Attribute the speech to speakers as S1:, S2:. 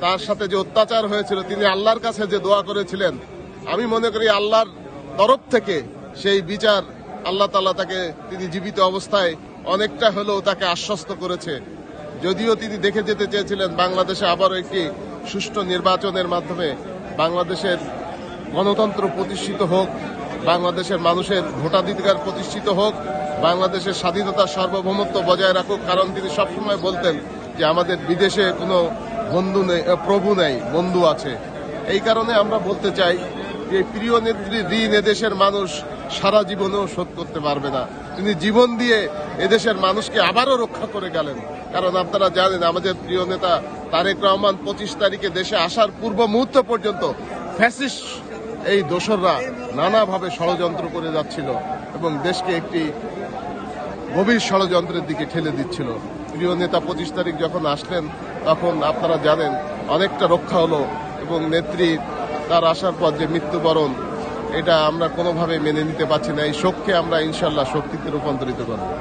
S1: তার সাথে যে অত্যাচার হয়েছিল, তিনি আল্লাহর কাছে যে দোয়া করেছিলেন, আমি মনে করি আল্লাহর তরফ থেকে সেই বিচার আল্লাহ তাআলা তাকে, তিনি জীবিত অবস্থায় অনেকটা হলেও তাকে আশ্বস্ত করেছে। যদিও তিনি দেখে যেতে চেয়েছিলেন বাংলাদেশে আবারও একটি সুষ্ঠু নির্বাচনের মাধ্যমে বাংলাদেশের গণতন্ত্র প্রতিষ্ঠিত হোক, বাংলাদেশের মানুষের ভোটাধিকার প্রতিষ্ঠিত হোক, বাংলাদেশের স্বাধীনতার সার্বভৌমত্ব বজায় রাখুক। কারণ তিনি সবসময় বলতেন যে আমাদের বিদেশে কোনো বন্ধু নেই, প্রভু নেই, বন্ধু আছে। এই কারণে আমরা বলতে চাই যে প্রিয় নেত্রীর ঋণ এদেশের মানুষ সারা জীবনেও শোধ করতে পারবে না। তিনি জীবন দিয়ে এদেশের মানুষকে আবারও রক্ষা করে গেলেন। কারণ আপনারা জানেন আমাদের প্রিয় নেতা তারেক রহমান 25 তারিখে দেশে আসার পূর্ব মুহূর্ত পর্যন্ত ফ্যাসিস্ট এই দোসররা নানাভাবে ষড়যন্ত্র করে যাচ্ছিল এবং দেশকে একটি গভীর ষড়যন্ত্রের দিকে ঠেলে দিচ্ছিল। প্রিয় নেতা 25 তারিখ যখন আসলেন তখন আপনারা জানেন অনেকটা রক্ষা হলো এবং নেত্রী তার আসার পর যে মৃত্যুবরণ, এটা আমরা কোনোভাবে মেনে নিতে পারছি না। এই শোককে আমরা ইনশাল্লাহ শক্তিতে রূপান্তরিত করব।